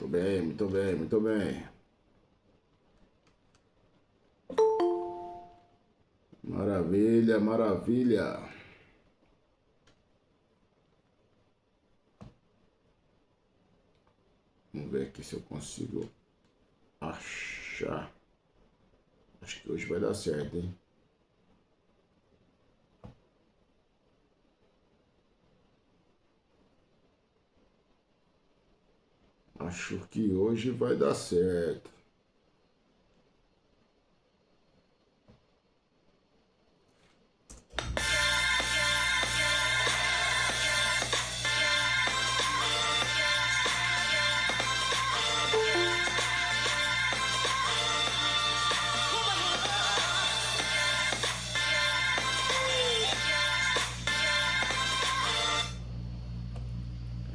Muito bem, muito bem, muito bem. Maravilha, maravilha. Vamos ver aqui se eu consigo achar. Acho que hoje vai dar certo, hein? Acho que hoje vai dar certo.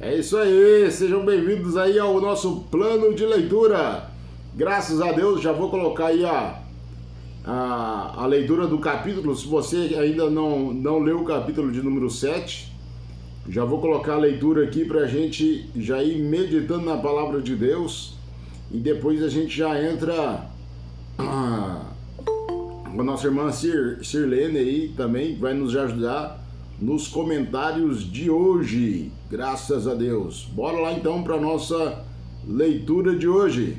É isso aí, sejam bem-vindos aí ao nosso plano de leitura. Graças a Deus, já vou colocar aí a leitura do capítulo. Se você ainda não leu o capítulo de número 7, já vou colocar a leitura aqui para a gente já ir meditando na palavra de Deus. E depois a gente já entra com a nossa irmã Sirlene aí também, vai nos ajudar nos comentários de hoje, graças a Deus. Bora lá então para nossa leitura de hoje.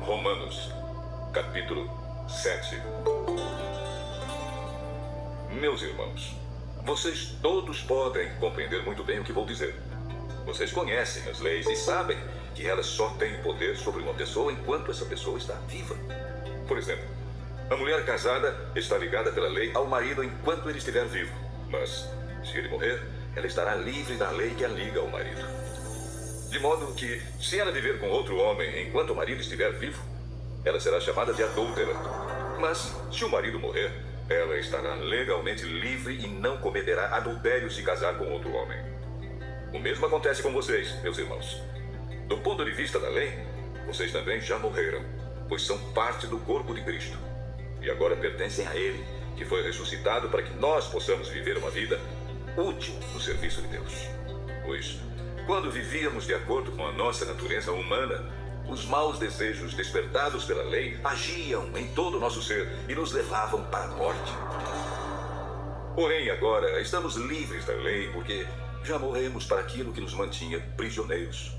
Romanos, capítulo 7. Meus irmãos, vocês todos podem compreender muito bem o que vou dizer. Vocês conhecem as leis e sabem que elas só têm poder sobre uma pessoa enquanto essa pessoa está viva. Por exemplo, a mulher casada está ligada pela lei ao marido enquanto ele estiver vivo. Mas, se ele morrer, ela estará livre da lei que a liga ao marido. De modo que, se ela viver com outro homem enquanto o marido estiver vivo, ela será chamada de adúltera. Mas, se o marido morrer, ela estará legalmente livre e não cometerá adultério se casar com outro homem. O mesmo acontece com vocês, meus irmãos. Do ponto de vista da lei, vocês também já morreram, pois são parte do corpo de Cristo. E agora pertencem a Ele, que foi ressuscitado para que nós possamos viver uma vida útil no serviço de Deus. Pois, quando vivíamos de acordo com a nossa natureza humana, os maus desejos despertados pela lei agiam em todo o nosso ser e nos levavam para a morte. Porém, agora estamos livres da lei porque já morremos para aquilo que nos mantinha prisioneiros.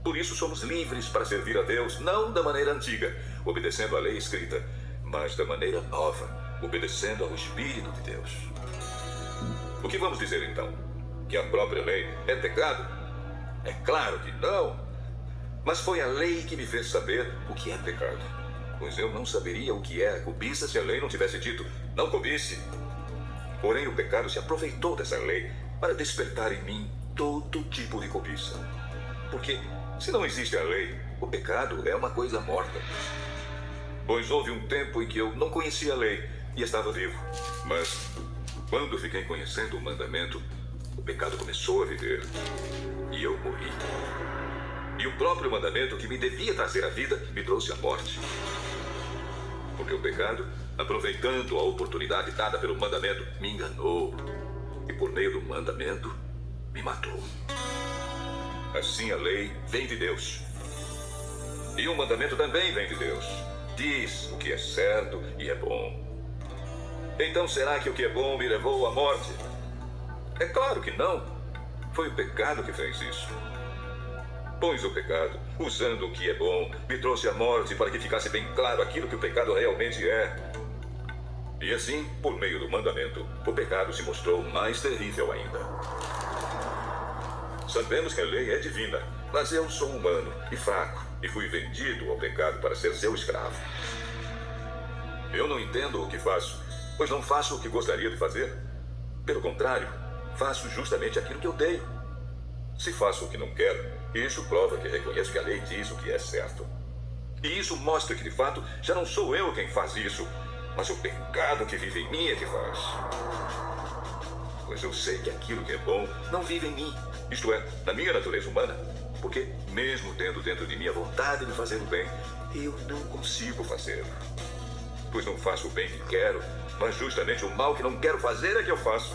Por isso somos livres para servir a Deus, não da maneira antiga, obedecendo à lei escrita, mas da maneira nova, obedecendo ao Espírito de Deus. O que vamos dizer então? Que a própria lei é pecado? É claro que não. Mas foi a lei que me fez saber o que é pecado. Pois eu não saberia o que é a cobiça se a lei não tivesse dito, não cobice. Porém, o pecado se aproveitou dessa lei para despertar em mim todo tipo de cobiça. Porque, se não existe a lei, o pecado é uma coisa morta. Pois houve um tempo em que eu não conhecia a lei e estava vivo. Mas, quando fiquei conhecendo o mandamento, o pecado começou a viver e eu morri. E o próprio mandamento que me devia trazer a vida me trouxe a morte. Porque o pecado, aproveitando a oportunidade dada pelo mandamento, me enganou. E por meio do mandamento, me matou. Assim a lei vem de Deus. E o mandamento também vem de Deus. Diz o que é certo e é bom. Então será que o que é bom me levou à morte? É claro que não. Foi o pecado que fez isso. Pois o pecado, usando o que é bom, me trouxe a morte para que ficasse bem claro aquilo que o pecado realmente é. E assim, por meio do mandamento, o pecado se mostrou mais terrível ainda. Sabemos que a lei é divina, mas eu sou humano e fraco, e fui vendido ao pecado para ser seu escravo. Eu não entendo o que faço, pois não faço o que gostaria de fazer. Pelo contrário, faço justamente aquilo que eu odeio. Se faço o que não quero, isso prova que reconheço que a lei diz o que é certo. E isso mostra que, de fato, já não sou eu quem faz isso, mas o pecado que vive em mim é que faz. pois eu sei que aquilo que é bom não vive em mim, isto é, na minha natureza humana, porque mesmo tendo dentro de mim a vontade de fazer o bem, eu não consigo fazê-lo. Pois não faço o bem que quero, mas justamente o mal que não quero fazer é que eu faço.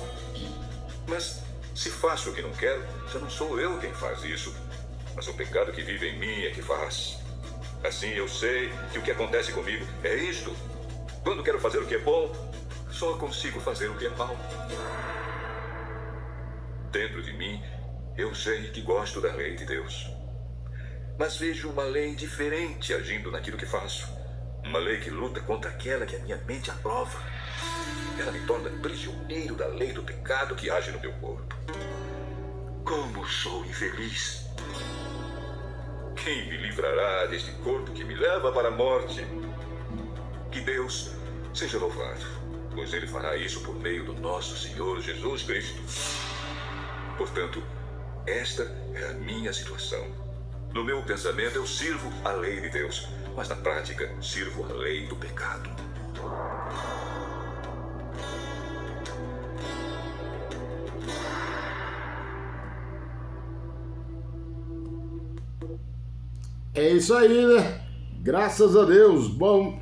Mas se faço o que não quero, já não sou eu quem faz isso, mas o pecado que vive em mim é que faz. Assim eu sei que o que acontece comigo é isto. Quando quero fazer o que é bom, só consigo fazer o que é mal. Dentro de mim, eu sei que gosto da lei de Deus. Mas vejo uma lei diferente agindo naquilo que faço. Uma lei que luta contra aquela que a minha mente aprova. Ela me torna prisioneiro da lei do pecado que age no meu corpo. Como sou infeliz! Quem me livrará deste corpo que me leva para a morte? Que Deus seja louvado, pois Ele fará isso por meio do nosso Senhor Jesus Cristo. Portanto, esta é a minha situação. No meu pensamento, eu sirvo a lei de Deus, mas na prática, sirvo a lei do pecado. É isso aí, né? Graças a Deus. Bom,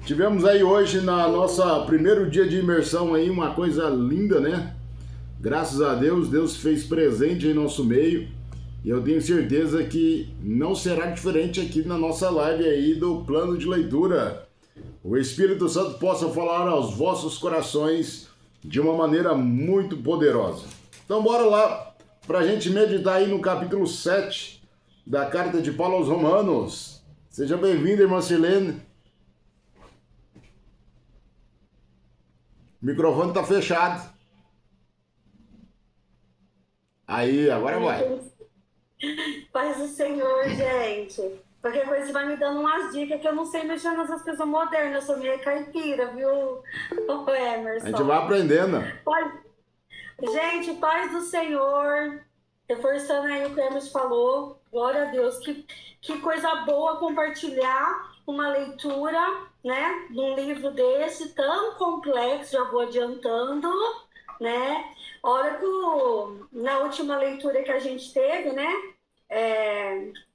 tivemos aí hoje na nossa primeiro dia de imersão aí uma coisa linda, né? Graças a Deus, Deus fez presente em nosso meio. E eu tenho certeza que não será diferente aqui na nossa live aí do plano de leitura. O Espírito Santo possa falar aos vossos corações de uma maneira muito poderosa. Então bora lá para a gente meditar aí no capítulo 7 da carta de Paulo aos Romanos. Seja bem-vinda, irmã Silene. O microfone tá fechado. Aí, agora vai. Paz do Senhor, gente. Qualquer coisa você vai me dando umas dicas que eu não sei mexer nessas coisas modernas. Eu sou meio caipira, viu, ô Emerson? A gente vai aprendendo. Gente, paz do Senhor. Reforçando aí o que o Emerson falou. Glória a Deus. Que coisa boa compartilhar uma leitura, né, de um livro desse tão complexo, já vou adiantando, né? Olha que na última leitura que a gente teve, né,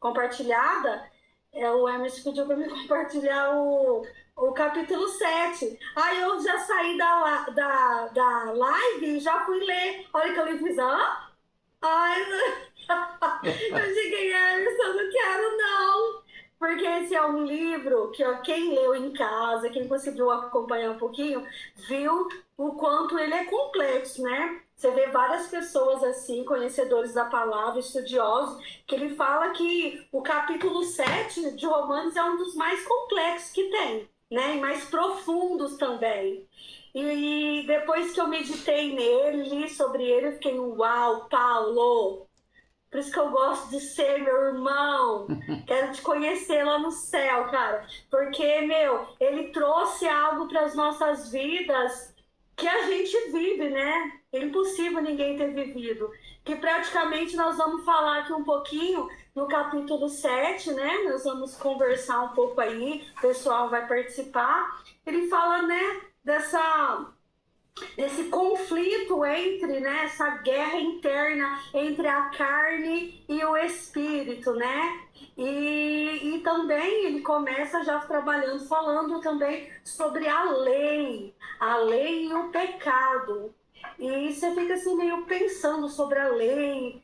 compartilhada, o Emerson pediu para me compartilhar o capítulo 7. Aí eu já saí da live e já fui ler. Olha que eu li fiz, ai, eu cheguei, Emerson, não quero não. Porque esse é um livro que quem leu em casa, quem conseguiu acompanhar um pouquinho, viu o quanto ele é complexo, né? Você vê várias pessoas assim, conhecedores da palavra, estudiosos, que ele fala que o capítulo 7 de Romanos é um dos mais complexos que tem, né? E mais profundos também. E depois que eu meditei nele, li sobre ele, eu fiquei, uau, Paulo! Por isso que eu gosto de ser meu irmão. Quero te conhecer lá no céu, cara. Porque, ele trouxe algo para as nossas vidas que a gente vive, né? É impossível ninguém ter vivido. Que praticamente nós vamos falar aqui um pouquinho no capítulo 7, né? Nós vamos conversar um pouco aí, o pessoal vai participar. Ele fala, né, desse conflito entre, né, essa guerra interna entre a carne e o espírito, né? E também ele começa já trabalhando, falando também sobre a lei e o pecado. E você fica assim meio pensando sobre a lei.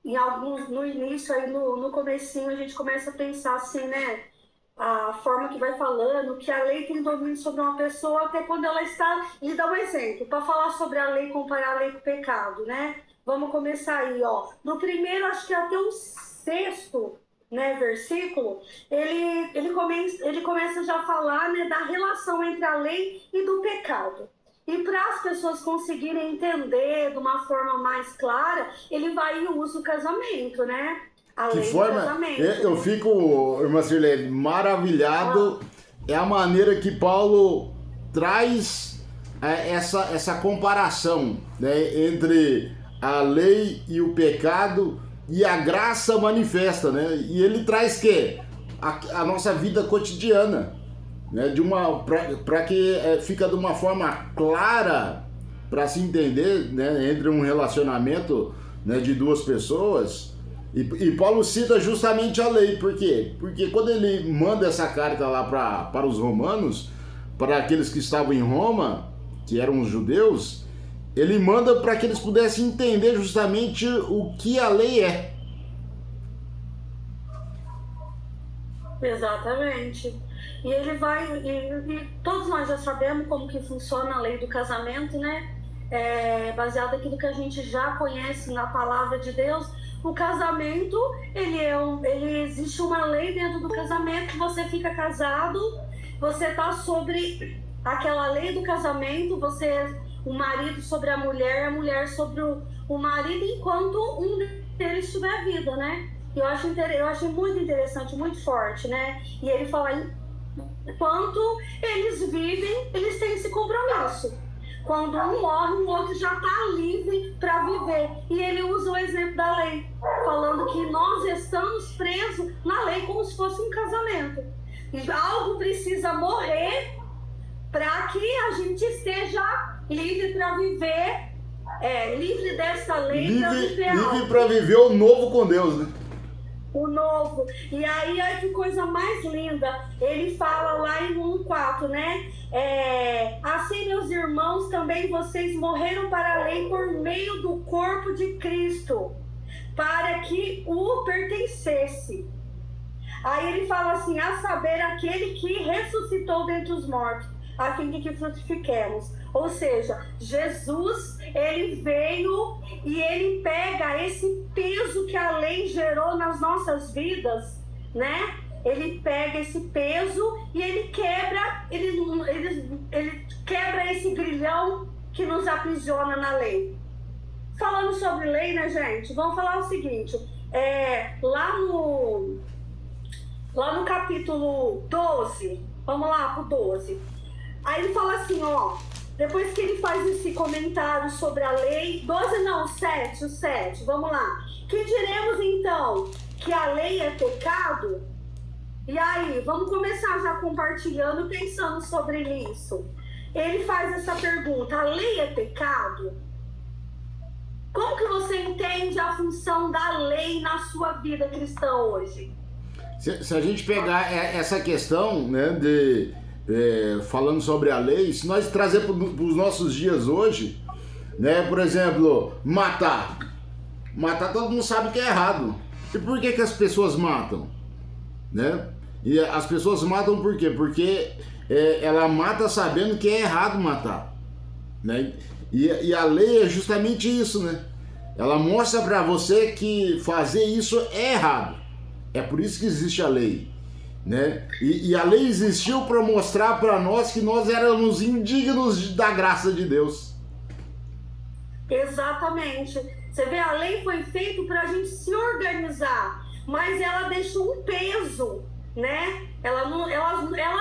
E alguns, no início, aí no comecinho, a gente começa a pensar assim, né? A forma que vai falando, que a lei tem domínio sobre uma pessoa até quando ela está... E dá um exemplo, para falar sobre a lei, comparar a lei com o pecado, né? Vamos começar aí, ó. No primeiro, acho que até o 6º, né, versículo, ele começa já a falar, né, da relação entre a lei e do pecado. E para as pessoas conseguirem entender de uma forma mais clara, ele vai e usa o casamento, né? Que forma, eu fico, irmã Sirlene, maravilhado. É a maneira que Paulo traz essa comparação, né, entre a lei e o pecado e a graça manifesta, né? E ele traz a nossa vida cotidiana, né, para que fica de uma forma clara para se entender, né, entre um relacionamento, né, de duas pessoas. E Paulo cita justamente a lei. Por quê? Porque quando ele manda essa carta lá para os romanos, para aqueles que estavam em Roma, que eram os judeus, ele manda para que eles pudessem entender justamente o que a lei é. Exatamente. E ele vai, e todos nós já sabemos como que funciona a lei do casamento, né? Baseado naquilo que a gente já conhece na palavra de Deus. O casamento, ele existe uma lei dentro do casamento, que você fica casado, você está sobre aquela lei do casamento, o marido sobre a mulher sobre o marido, enquanto um deles tiver vida, né? Eu acho muito interessante, muito forte, né? E ele fala, enquanto eles vivem, eles têm esse compromisso. Quando um morre, o outro já está livre para viver. E ele usa o exemplo da lei, falando que nós estamos presos na lei como se fosse um casamento. E algo precisa morrer para que a gente esteja livre para viver, livre dessa lei para viver algo. Livre para viver o novo com Deus, né? O novo. E aí, olha que coisa mais linda. Ele fala lá em 1:4, né? Assim, meus irmãos, também vocês morreram para a lei por meio do corpo de Cristo, para que o pertencesse. Aí ele fala assim, a saber, aquele que ressuscitou dentre os mortos, a fim de que frutifiquemos. Ou seja, Jesus, ele veio e ele pega esse peso que a lei gerou nas nossas vidas, né? Ele pega esse peso e ele quebra, ele quebra esse grilhão que nos aprisiona na lei. Falando sobre lei, né, gente? Vamos falar o seguinte, lá no capítulo 12, vamos lá pro 12. Aí ele fala assim, ó, depois que ele faz esse comentário sobre a lei, 7, vamos lá. Que diremos então? Que a lei é pecado? E aí, vamos começar já compartilhando, pensando sobre isso. Ele faz essa pergunta, a lei é pecado? Como que você entende a função da lei na sua vida cristã hoje? Se a gente pegar essa questão, né, falando sobre a lei, se nós trazer para os nossos dias hoje, né, por exemplo, matar todo mundo sabe que é errado. E por que as pessoas matam? Né? E as pessoas matam por quê? Porque ela mata sabendo que é errado matar, né? E a lei é justamente isso, né? Ela mostra para você que fazer isso é errado. É por isso que existe a lei, né? E a lei existiu para mostrar para nós que nós éramos indignos da graça de Deus. Exatamente. Você vê, a lei foi feita para a gente se organizar, mas ela deixou um peso, né? Ela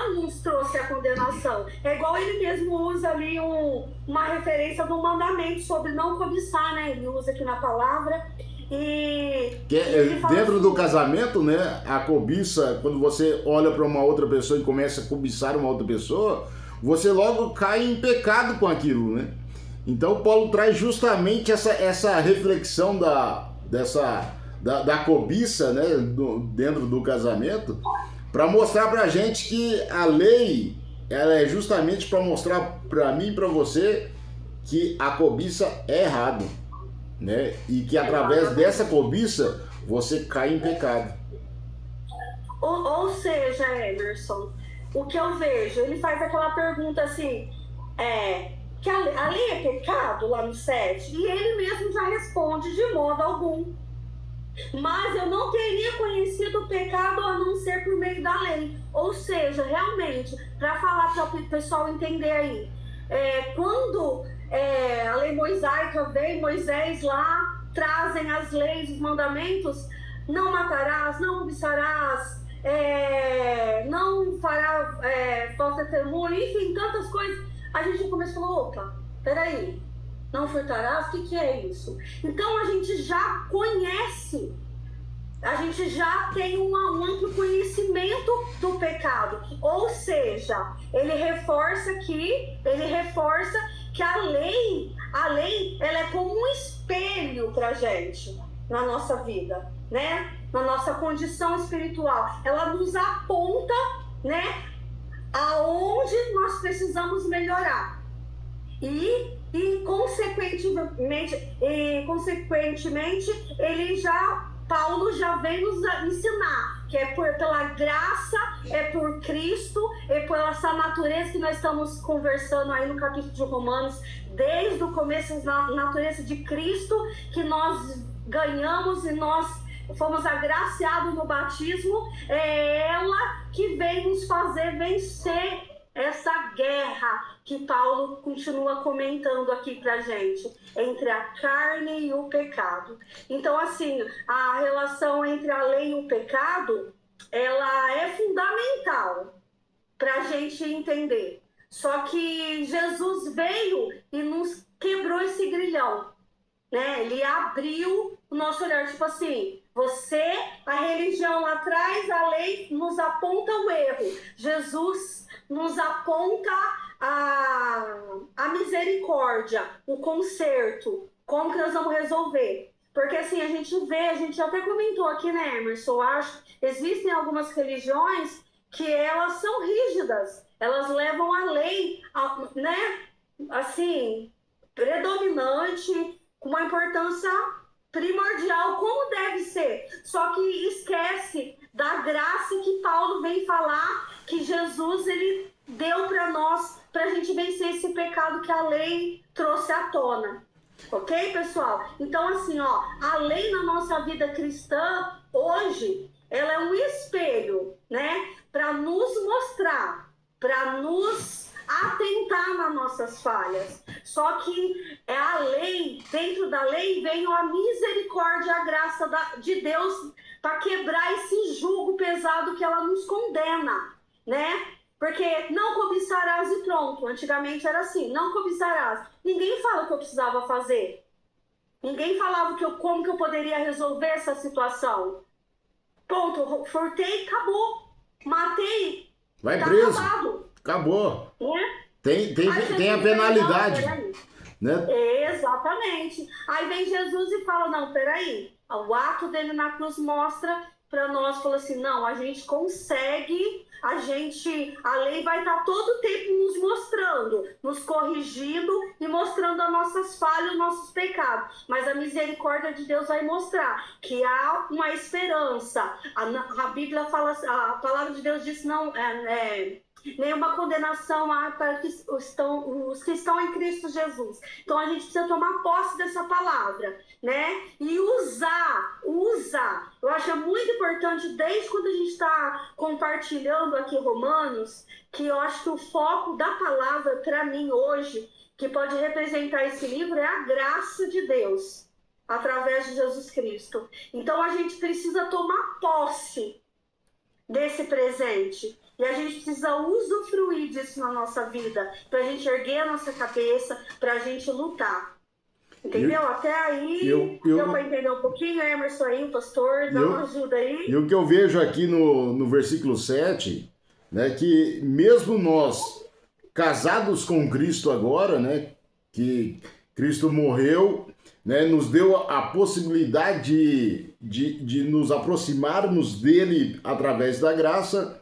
nos trouxe a condenação. É igual ele mesmo usa ali uma referência do mandamento sobre não cobiçar, né? Ele usa aqui na palavra. Dentro assim, do casamento, né, a cobiça, quando você olha para uma outra pessoa e começa a cobiçar uma outra pessoa, você logo cai em pecado com aquilo, né? Então Paulo traz justamente essa reflexão da cobiça, né, dentro do casamento, para mostrar para a gente que a lei, ela é justamente para mostrar para mim e para você que a cobiça é errado, né? E que através dessa cobiça você cai em pecado. Ou seja, Emerson, o que eu vejo, ele faz aquela pergunta assim, que a lei é pecado lá no 7, e ele mesmo já responde de modo algum. Mas eu não teria conhecido o pecado a não ser por meio da lei. Ou seja, realmente, para falar para o pessoal entender aí, quando a lei mosaica vem, Moisés lá, trazem as leis, os mandamentos, não matarás, não cobiçarás, não fará falsa testemunha, enfim, tantas coisas. A gente começou a falar, opa, peraí, não furtarás, o que é isso? Então a gente já conhece, a gente já tem um amplo conhecimento do pecado. Ou seja, ele reforça que a lei, a lei, ela é como um espelho para a gente, na nossa vida, né? Na nossa condição espiritual. Ela nos aponta, né? Aonde nós precisamos melhorar. E consequentemente, Paulo já vem nos ensinar que é pela graça, é por Cristo, é por essa natureza que nós estamos conversando aí no capítulo de Romanos, desde o começo, a natureza de Cristo, que nós ganhamos e nós fomos agraciados no batismo. É ela que vem nos fazer vencer essa guerra que Paulo continua comentando aqui pra gente, entre a carne e o pecado. Então, assim, a relação entre a lei e o pecado, ela é fundamental pra gente entender. Só que Jesus veio e nos quebrou esse grilhão, né? Ele abriu o nosso olhar, tipo assim, a religião lá atrás, a lei nos aponta o erro. Jesus nos aponta a misericórdia, o conserto, como que nós vamos resolver. Porque assim, a gente até comentou aqui, né, Emerson, eu acho, existem algumas religiões que elas são rígidas, elas levam a lei, né, assim, predominante, com uma importância primordial, como deve ser. Só que esquece da graça que Paulo vem falar, que Jesus ele deu para nós, para a gente vencer esse pecado que a lei trouxe à tona. Ok, pessoal? Então, assim, ó, a lei na nossa vida cristã, hoje, ela é um espelho, né? Para nos mostrar, para nos atentar nas nossas falhas. Só que é a lei, dentro da lei vem a misericórdia, a graça de Deus para quebrar esse jugo pesado que ela nos condena, né? Porque não cobiçarás e pronto. Antigamente era assim, não cobiçarás. Ninguém fala o que eu precisava fazer. Ninguém falava como que eu poderia resolver essa situação. Ponto, furtei, acabou. Matei, vai tá preso. acabado. Acabou. Né? Tem a penalidade. Né? Exatamente. Aí vem Jesus e fala, não, peraí. O ato dele na cruz mostra para nós, fala assim, não, a gente consegue, a lei vai estar todo o tempo nos mostrando, nos corrigindo e mostrando as nossas falhas, os nossos pecados. Mas a misericórdia de Deus vai mostrar que há uma esperança. A Bíblia fala, a palavra de Deus diz, não, nenhuma condenação para os que estão em Cristo Jesus. Então a gente precisa tomar posse dessa palavra, né? E usar. Eu acho muito importante, desde quando a gente está compartilhando aqui Romanos, que eu acho que o foco da palavra para mim hoje, que pode representar esse livro, é a graça de Deus, através de Jesus Cristo. Então a gente precisa tomar posse desse presente. E a gente precisa usufruir disso na nossa vida, para a gente erguer a nossa cabeça, para a gente lutar. Entendeu? Até aí, deu para entender um pouquinho, Emerson aí, o pastor, dá uma ajuda aí. E o que eu vejo aqui no versículo 7, né, que mesmo nós, casados com Cristo agora, né, que Cristo morreu, né, nos deu a possibilidade de nos aproximarmos dele através da graça,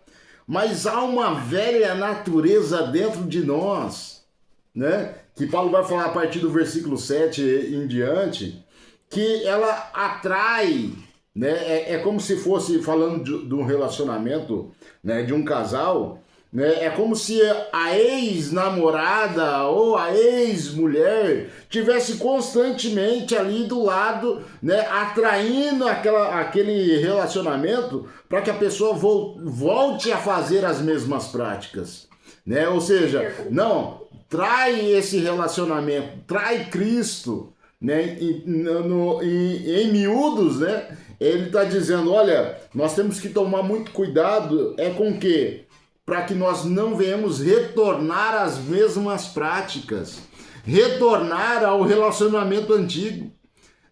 mas há uma velha natureza dentro de nós, né? Que Paulo vai falar a partir do versículo 7 em diante, que ela atrai, né? É como se fosse, falando de um relacionamento, né? De um casal, né? É como se a ex-namorada ou a ex-mulher tivesse constantemente ali do lado, né? Atraindo aquele relacionamento para que a pessoa volte a fazer as mesmas práticas, né? Ou seja, não, trai esse relacionamento, trai Cristo, né? Em miúdos, né? Ele está dizendo, olha, nós temos que tomar muito cuidado, com o quê? Para que nós não venhamos retornar às mesmas práticas, retornar ao relacionamento antigo,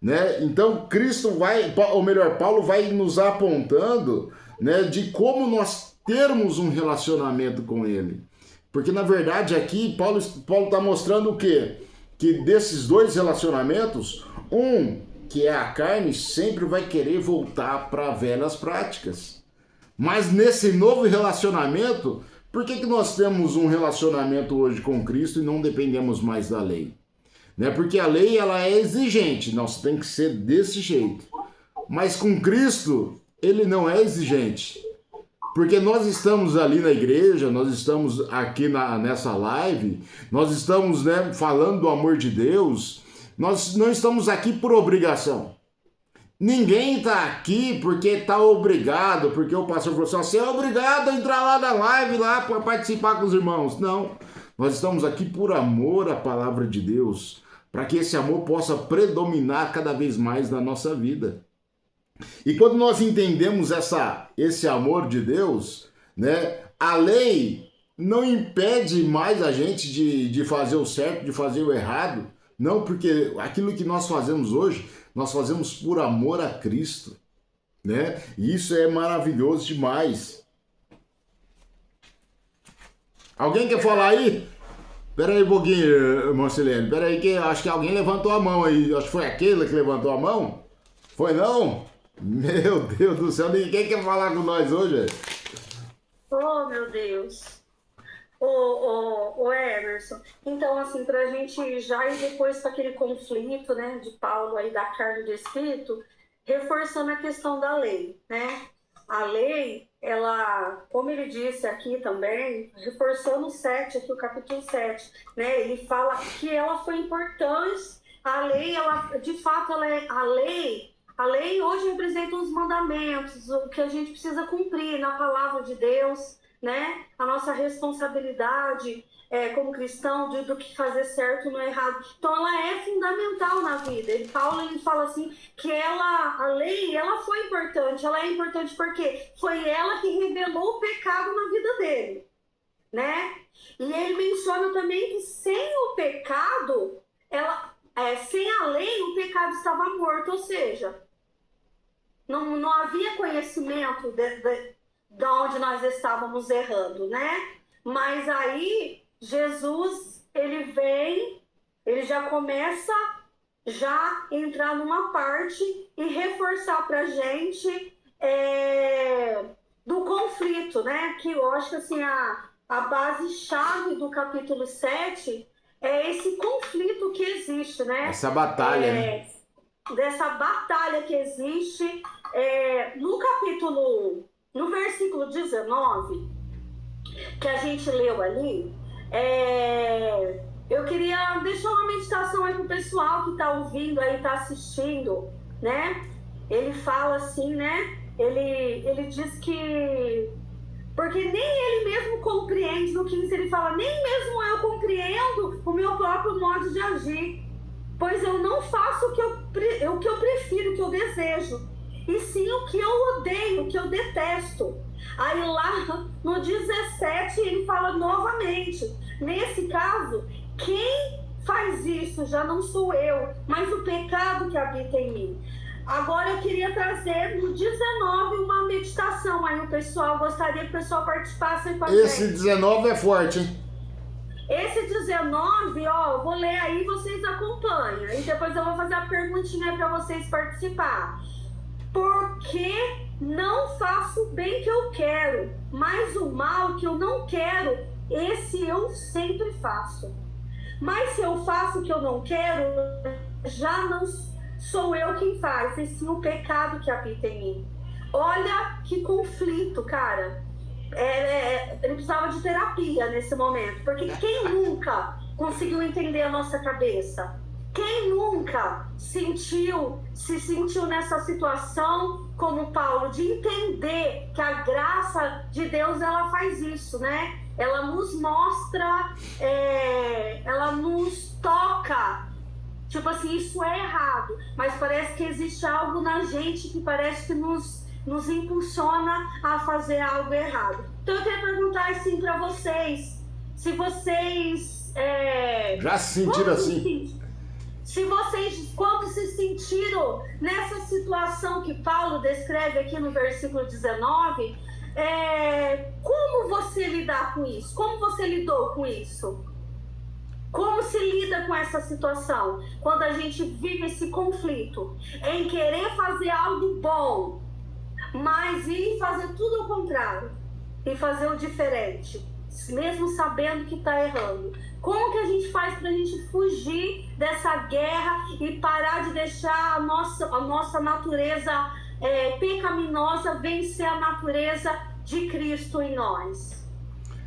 né? Então Paulo vai nos apontando, né, de como nós termos um relacionamento com ele. Porque na verdade aqui Paulo está mostrando o quê? que desses dois relacionamentos, um, que é a carne, sempre vai querer voltar para velhas práticas. Mas nesse novo relacionamento, por que nós temos um relacionamento hoje com Cristo e não dependemos mais da lei? Né? Porque a lei ela é exigente, não, você tem que ser desse jeito. Mas com Cristo, ele não é exigente. Porque nós estamos ali na igreja, nós estamos aqui nessa live, nós estamos, né, falando do amor de Deus, nós não estamos aqui por obrigação. Ninguém está aqui porque está obrigado, porque o pastor falou assim, você é obrigado a entrar lá na live, lá para participar com os irmãos. Não, nós estamos aqui por amor à palavra de Deus, para que esse amor possa predominar cada vez mais na nossa vida. E quando nós entendemos esse amor de Deus, né, a lei não impede mais a gente de fazer o certo, de fazer o errado. Não, porque aquilo que nós fazemos hoje, nós fazemos por amor a Cristo, né? E isso é maravilhoso demais. Alguém quer falar aí? Espera aí um pouquinho, irmão Silene. Espera aí que acho que alguém levantou a mão aí. Acho que foi aquele que levantou a mão. Foi não? Meu Deus do céu, ninguém quer falar com nós hoje? Oh, meu Deus. Ô, Emerson, então assim, pra gente já ir depois para aquele conflito, né, de Paulo aí da carne e do espírito, reforçando a questão da lei, né? A lei, ela, como ele disse aqui também, reforçando o 7, aqui o capítulo 7, né, ele fala que ela foi importante, a lei, ela, de fato, ela é a lei hoje representa os mandamentos, o que a gente precisa cumprir na palavra de Deus, né? A nossa responsabilidade como cristão do que fazer certo e não errado. Então ela é fundamental na vida. Paulo ele fala assim que a lei, ela foi importante. Ela é importante porque foi ela que revelou o pecado na vida dele, né? E ele menciona também que sem o pecado, sem a lei, o pecado estava morto, ou seja, não havia conhecimento de onde nós estávamos errando, né? Mas aí Jesus, ele vem, ele já começa a entrar numa parte e reforçar pra gente do conflito, né? Que eu acho que assim, a base-chave do capítulo 7 é esse conflito que existe, né? Essa batalha, né? Dessa batalha que existe no versículo 19, que a gente leu ali, eu queria deixar uma meditação aí pro pessoal que está ouvindo aí, está assistindo, né? Ele fala assim, né? Ele diz que... Porque nem ele mesmo compreende, no 15 ele fala, nem mesmo eu compreendo o meu próprio modo de agir, pois eu não faço o que eu prefiro, o que eu desejo, e sim o que eu odeio, o que eu detesto. Aí lá no 17 ele fala novamente, nesse caso, quem faz isso já não sou eu, mas o pecado que habita em mim. Agora eu queria trazer no 19 uma meditação aí, o pessoal, gostaria que o pessoal participasse com a gente. Esse 19 é forte, hein? Esse 19, ó, vou ler aí, vocês acompanham. E depois eu vou fazer a perguntinha para vocês participar. Porque não faço o bem que eu quero, mas o mal que eu não quero, esse eu sempre faço. Mas se eu faço o que eu não quero, já não sou eu quem faz, e sim o pecado que habita em mim. Olha que conflito, cara. Ele precisava de terapia nesse momento, porque quem nunca conseguiu entender a nossa cabeça? Quem nunca se sentiu nessa situação como Paulo, de entender que a graça de Deus, ela faz isso, né? Ela nos mostra, ela nos toca, tipo assim, isso é errado, mas parece que existe algo na gente que parece que nos impulsiona a fazer algo errado. Então eu queria perguntar assim para vocês, se vocês... já se sentiram assim? Se vocês, quando se sentiram nessa situação que Paulo descreve aqui no versículo 19, como você lidar com isso? Como você lidou com isso? Como se lida com essa situação? Quando a gente vive esse conflito em querer fazer algo bom, mas ir fazer tudo ao contrário, e fazer o diferente, mesmo sabendo que está errando. Como que a gente faz para a gente fugir dessa guerra e parar de deixar a nossa natureza pecaminosa vencer a natureza de Cristo em nós?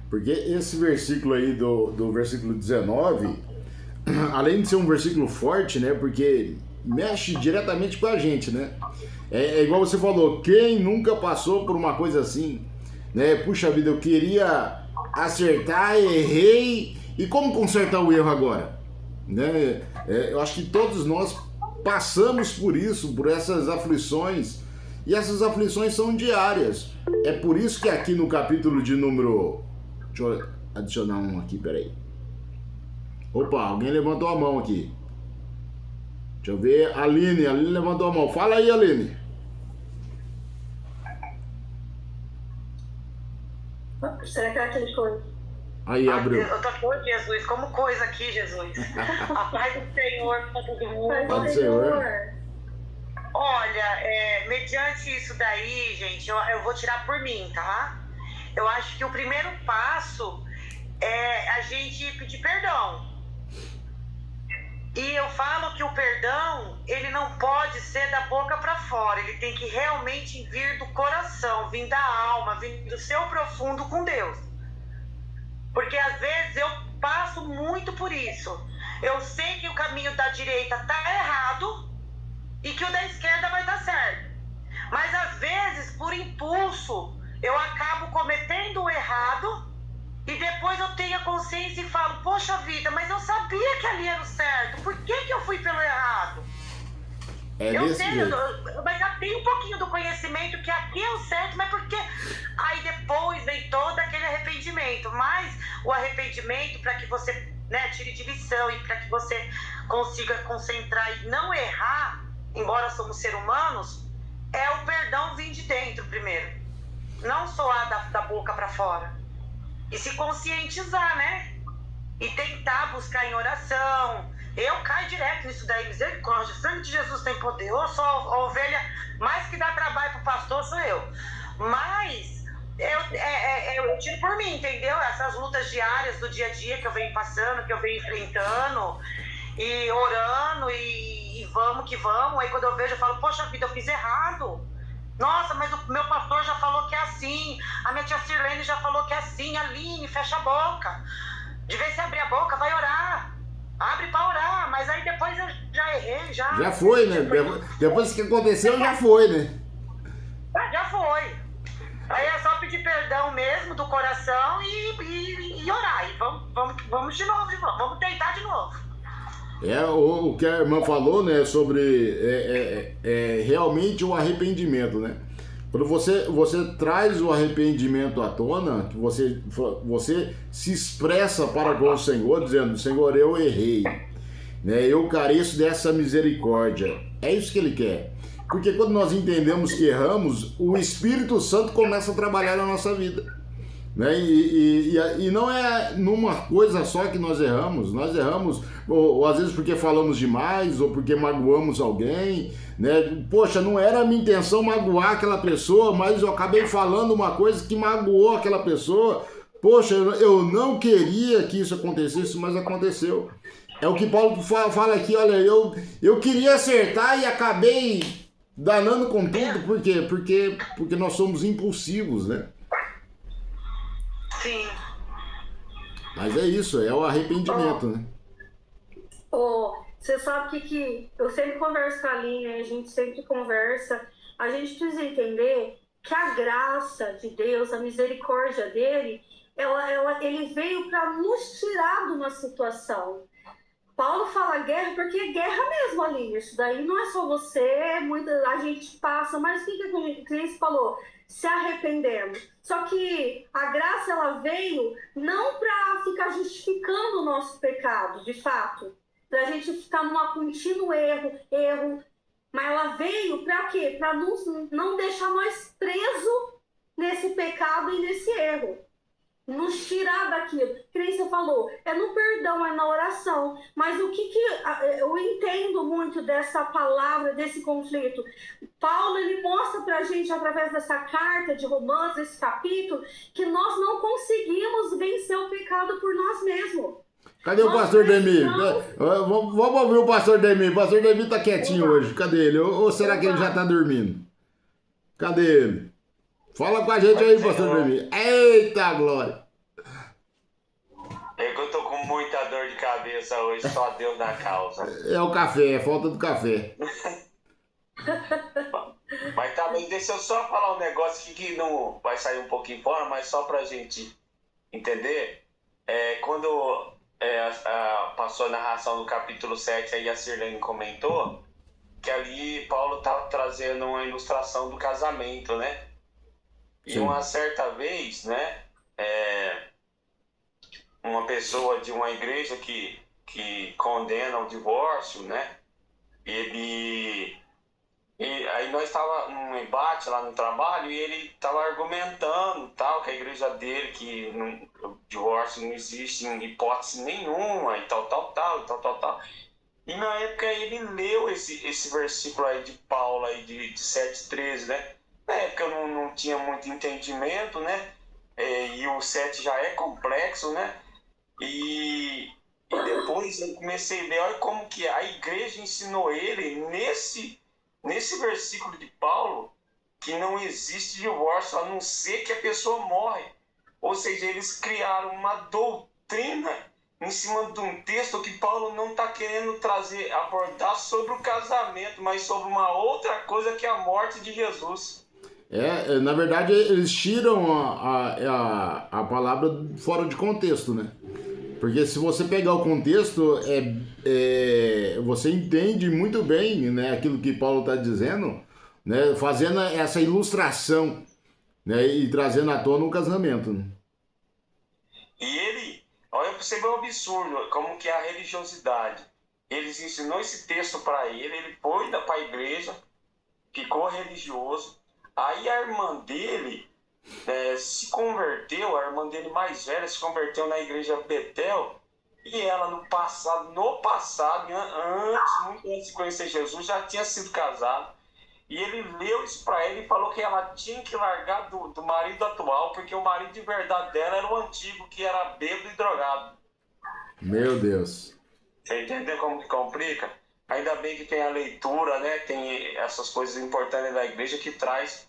Porque esse versículo aí do versículo 19, além de ser um versículo forte, né? Porque mexe diretamente com a gente, né? É igual você falou, quem nunca passou por uma coisa assim, né? Puxa vida, eu queria acertar, errei, e como consertar o erro agora? Né? Eu acho que todos nós passamos por isso, por essas aflições, e essas aflições são diárias. É por isso que aqui no capítulo de número... Deixa eu adicionar um aqui, peraí. Opa, alguém levantou a mão aqui. Deixa eu ver, Aline levantou a mão. Fala aí, Aline. Será que é aquele coisa? Aí, abriu. Eu tô com Jesus, como coisa aqui, Jesus. A paz do Senhor pra todo mundo. Paz do Senhor. Olha, mediante isso daí, gente, eu vou tirar por mim, tá? Eu acho que o primeiro passo é a gente pedir perdão. E eu falo que o perdão, ele não pode ser da boca para fora, ele tem que realmente vir do coração, vir da alma, vir do seu profundo com Deus. Porque às vezes eu passo muito por isso. Eu sei que o caminho da direita tá errado e que o da esquerda vai dar certo. Mas às vezes, por impulso, eu acabo cometendo o errado e depois eu tenho a consciência e falo, poxa vida, mas eu sabia que ali era o certo, por que eu fui pelo errado? Eu sei, mas já tenho um pouquinho do conhecimento que aqui é o certo, mas porque aí depois vem todo aquele arrependimento. Mas o arrependimento, para que você, né, tire de lição e para que você consiga concentrar e não errar, embora somos seres humanos, é o perdão vir de dentro primeiro, não soar da boca para fora. E se conscientizar, né? E tentar buscar em oração. Eu caio direto nisso daí, misericórdia. O sangue de Jesus tem poder. Eu sou a ovelha mais que dá trabalho pro pastor, sou eu. Mas eu tiro por mim, entendeu? Essas lutas diárias do dia a dia que eu venho passando, que eu venho enfrentando, e orando, e vamos que vamos. Aí quando eu vejo, eu falo, poxa vida, eu fiz errado. Nossa, mas o meu pastor já falou que é assim. A minha tia Sirlene já falou que é assim. Aline, fecha a boca. De vez em abrir a boca, vai orar. Abre pra orar. Mas aí depois eu já errei, já. Já foi, né? Depois que aconteceu, já foi, né? Já foi. Aí é só pedir perdão mesmo do coração e orar. E vamos de novo. Vamos tentar de novo. O que a irmã falou, né, sobre realmente o arrependimento, né? Quando você traz o arrependimento à tona, que você se expressa para com o Senhor, dizendo, Senhor, eu errei, né? Eu careço dessa misericórdia. É isso que Ele quer. Porque quando nós entendemos que erramos, o Espírito Santo começa a trabalhar na nossa vida. Né? E não é numa coisa só que nós erramos, ou às vezes porque falamos demais, ou porque magoamos alguém, né? Poxa, não era a minha intenção magoar aquela pessoa, mas eu acabei falando uma coisa que magoou aquela pessoa. Poxa, eu não queria que isso acontecesse, mas aconteceu. É o que Paulo fala aqui, olha, eu queria acertar e acabei danando com tudo, por quê? Porque nós somos impulsivos, né? Sim. Mas é isso, é o arrependimento, né? Você sabe que eu sempre converso com a Aline, a gente sempre conversa, a gente precisa entender que a graça de Deus, a misericórdia dele, ele veio para nos tirar de uma situação. Paulo fala guerra porque é guerra mesmo, Aline, isso daí não é só você, a gente passa, mas o que a Cris falou? Se arrependemos. Só que a graça, ela veio não para ficar justificando o nosso pecado, de fato, para a gente ficar num contínuo erro, mas ela veio para quê? Para não deixar nós presos nesse pecado e nesse erro. nos tirar daquilo. Que nem você falou, é no perdão, é na oração. Mas o que eu entendo muito dessa palavra, desse conflito? Paulo, ele mostra pra gente, através dessa carta de Romanos, esse capítulo, que nós não conseguimos vencer o pecado por nós mesmos. Cadê o pastor Demi? Vamos ouvir o pastor Demi. O pastor Demi tá quietinho hoje. Cadê ele? Ou será que ele já tá dormindo? Cadê ele? Fala com a gente aí, pastor Demi. Eita, glória! É que eu tô com muita dor de cabeça hoje, só Deus na causa. É o café, é falta do café. Mas tá bem, deixa eu só falar um negócio aqui que não vai sair um pouquinho fora, mas só pra gente entender. Quando passou a narração do capítulo 7, aí a Sirlene comentou que ali Paulo tá trazendo uma ilustração do casamento, né? E Sim. uma certa vez, né, uma pessoa de uma igreja que condena o divórcio, né, aí nós estávamos num embate lá no trabalho e ele estava argumentando tal, que a igreja dele, que o divórcio não existe em hipótese nenhuma e tal. E na época ele leu esse versículo aí de Paulo aí de 7,13, né? Na época eu não tinha muito entendimento, né? E o 7 já é complexo, né? E depois eu comecei a ver, olha como que a igreja ensinou ele nesse versículo de Paulo que não existe divórcio a não ser que a pessoa morre. Ou seja, eles criaram uma doutrina em cima de um texto que Paulo não está querendo abordar sobre o casamento, mas sobre uma outra coisa que é a morte de Jesus. Na verdade, eles tiram a palavra fora de contexto, né? Porque se você pegar o contexto, você entende muito bem, né, aquilo que Paulo está dizendo, né, fazendo essa ilustração, né, e trazendo à tona um casamento. Né? E ele, olha para você ver o absurdo, como que é a religiosidade. Eles ensinou esse texto para ele foi para a igreja, ficou religioso. Aí a irmã dele se converteu, a irmã dele mais velha se converteu na igreja Betel, e ela no passado, muito antes de conhecer Jesus, já tinha sido casada. E ele leu isso para ela e falou que ela tinha que largar do marido atual, porque o marido de verdade dela era o antigo, que era bêbado e drogado. Meu Deus. Você entendeu como que complica? Ainda bem que tem a leitura, né? Tem essas coisas importantes da igreja que traz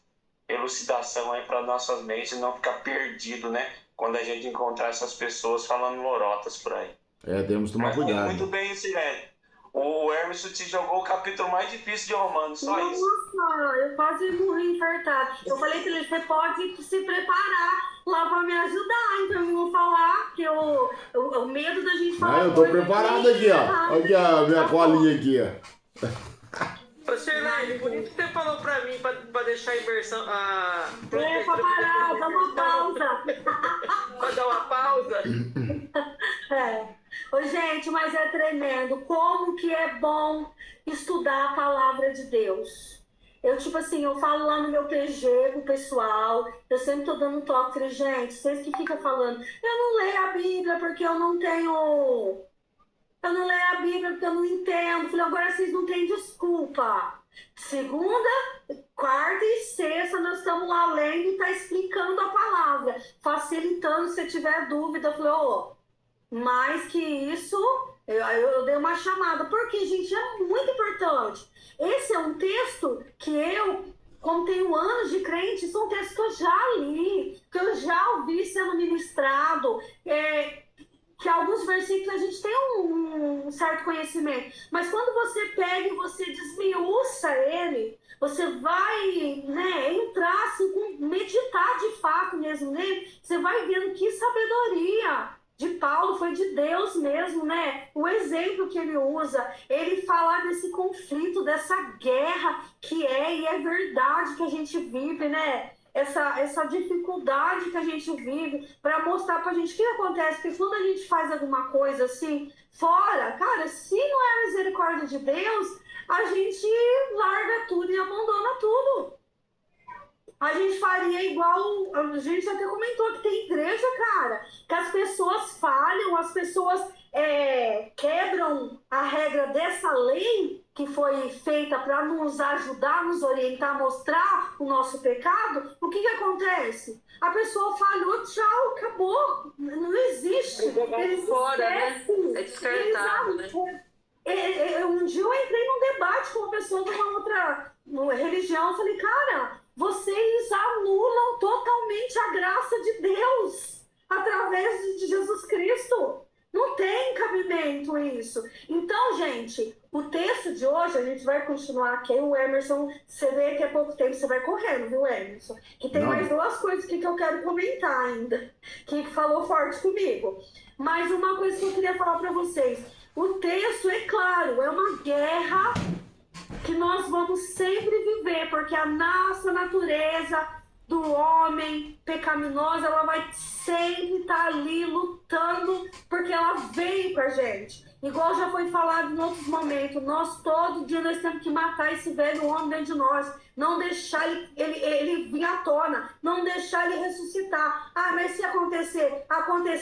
elucidação aí para nossas mentes e não ficar perdido, né? Quando a gente encontrar essas pessoas falando lorotas por aí. Temos que tomar cuidado. Muito bem, Sirlene. O Hermes te jogou o capítulo mais difícil de Romanos, só isso. Nossa, eu quase morri infartado. Eu falei pra ele, você pode se preparar lá pra me ajudar, então eu vou falar que o medo da gente falar. Eu tô preparado aqui, ó. Aqui a minha colinha aqui, ó. Ô, Sirlene, por que você falou pra mim pra deixar a imersão... Pra parar, dá uma pausa. Pra dar uma pausa? Ô, gente, mas é tremendo. Como que é bom estudar a palavra de Deus. Eu falo lá no meu PG com o pessoal, eu sempre tô dando um toque, falei, gente, vocês que ficam falando, eu não leio a Bíblia porque eu não leio a Bíblia porque eu não entendo. Falei, agora vocês não têm desculpa. Segunda, quarta e sexta nós estamos lá lendo e tá explicando a palavra, facilitando se tiver dúvida. Eu falei, mais que isso, eu dei uma chamada, porque, gente, é muito importante. Esse é um texto que como tenho anos de crente, são textos que eu já li, que eu já ouvi sendo ministrado, que alguns versículos a gente tem um certo conhecimento, mas quando você pega e você desmiuça ele, você vai, né, entrar, assim, meditar de fato mesmo nele, você vai vendo que sabedoria de Paulo foi de Deus mesmo, né? O exemplo que ele usa, ele falar desse conflito, dessa guerra que e é verdade que a gente vive, né? Essa dificuldade que a gente vive, para mostrar pra gente o que acontece, porque quando a gente faz alguma coisa assim, fora, cara, se não é a misericórdia de Deus, a gente larga tudo e abandona tudo. A gente faria igual, a gente até comentou que tem igreja, cara, que as pessoas falham, as pessoas quebram a regra dessa lei que foi feita para nos ajudar, nos orientar, mostrar o nosso pecado. O que acontece? A pessoa falhou, tchau, acabou, não existe. Eles fora, né? esquecem. É descartado, né? Um dia eu entrei num debate com uma pessoa de uma outra religião, eu falei, cara, vocês anulam totalmente a graça de Deus através de Jesus Cristo. Não tem cabimento isso. Então, gente, o texto de hoje, a gente vai continuar aqui. O Emerson, você vê que é pouco tempo, você vai correndo, viu, Emerson? Que tem mais duas coisas que eu quero comentar ainda, que falou forte comigo. Mas uma coisa que eu queria falar para vocês. O texto, é claro, é uma guerra que nós vamos sempre viver, porque a nossa natureza do homem pecaminoso, ela vai sempre estar ali lutando, porque ela veio com a gente. Igual já foi falado em outros momentos, nós todo dia nós temos que matar esse velho homem dentro de nós, não deixar ele vir à tona, não deixar ele ressuscitar. Ah, mas se acontecer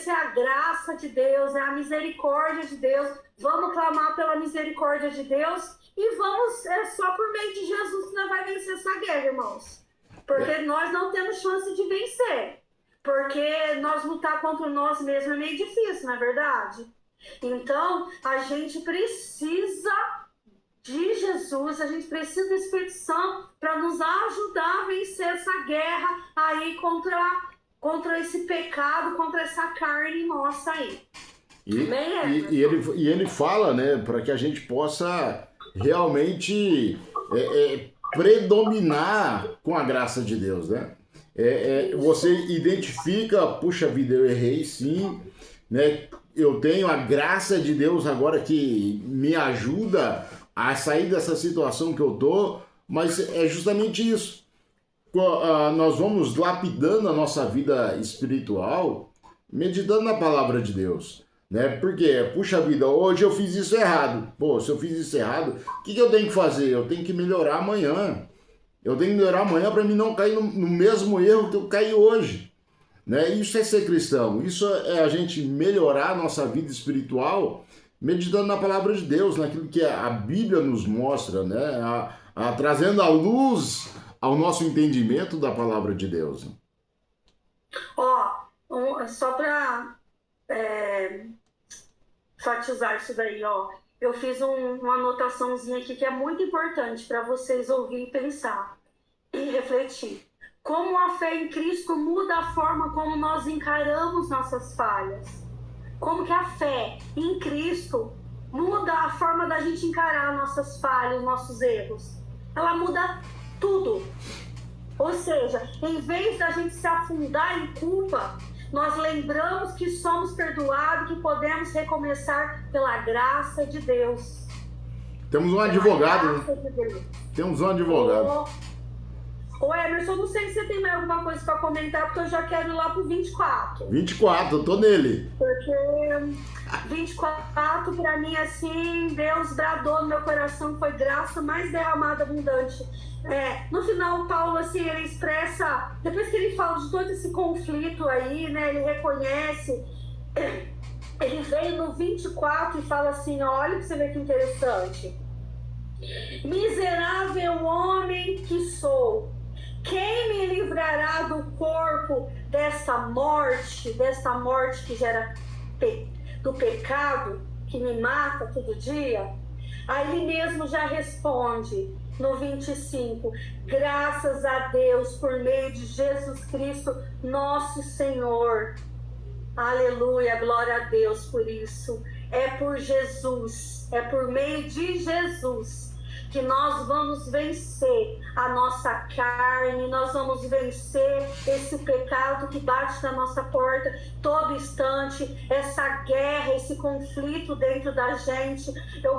a graça de Deus, a misericórdia de Deus, vamos clamar pela misericórdia de Deus e vamos, só por meio de Jesus que nós vamos vencer essa guerra, irmãos. Porque nós não temos chance de vencer. Porque nós lutar contra nós mesmos é meio difícil, não é verdade? Então, a gente precisa de Jesus, a gente precisa do Espírito Santo para nos ajudar a vencer essa guerra aí contra esse pecado, contra essa carne nossa aí. E ele fala, né, para que a gente possa realmente predominar com a graça de Deus, né? Você identifica, puxa vida, eu errei sim, né? Eu tenho a graça de Deus agora que me ajuda a sair dessa situação que eu tô, mas é justamente isso. Nós vamos lapidando a nossa vida espiritual, meditando na palavra de Deus, né? Porque, puxa vida, hoje eu fiz isso errado. Pô, se eu fiz isso errado, o que eu tenho que fazer? Eu tenho que melhorar amanhã. Eu tenho que melhorar amanhã para mim não cair no mesmo erro que eu caí hoje. Né? Isso é ser cristão, isso é a gente melhorar a nossa vida espiritual meditando na palavra de Deus, naquilo que a Bíblia nos mostra, né? Trazendo a luz ao nosso entendimento da palavra de Deus. Só para enfatizar isso daí, eu fiz uma anotaçãozinha aqui que é muito importante para vocês ouvir e pensar e refletir. Como a fé em Cristo muda a forma como nós encaramos nossas falhas. Como que a fé em Cristo muda a forma da gente encarar nossas falhas, nossos erros. Ela muda tudo. Ou seja, em vez da gente se afundar em culpa, nós lembramos que somos perdoados, que podemos recomeçar pela graça de Deus. Temos um advogado, né? Temos um advogado. Ô Emerson, não sei se você tem mais alguma coisa para comentar, porque eu já quero ir lá pro 24. 24, eu tô nele. Porque 24, para mim, assim, Deus bradou no meu coração, foi graça mais derramada, abundante. No final, Paulo, assim, ele expressa, depois que ele fala de todo esse conflito aí, né, ele reconhece, ele vem no 24 e fala assim, olha pra você ver que interessante. Miserável homem que sou, quem me livrará do corpo desta morte que gera do pecado, que me mata todo dia? Aí ele mesmo já responde no 25, graças a Deus por meio de Jesus Cristo, nosso Senhor. Aleluia, glória a Deus por isso. É por Jesus, é por meio de Jesus que nós vamos vencer a nossa carne, nós vamos vencer esse pecado que bate na nossa porta todo instante, essa guerra, esse conflito dentro da gente. Eu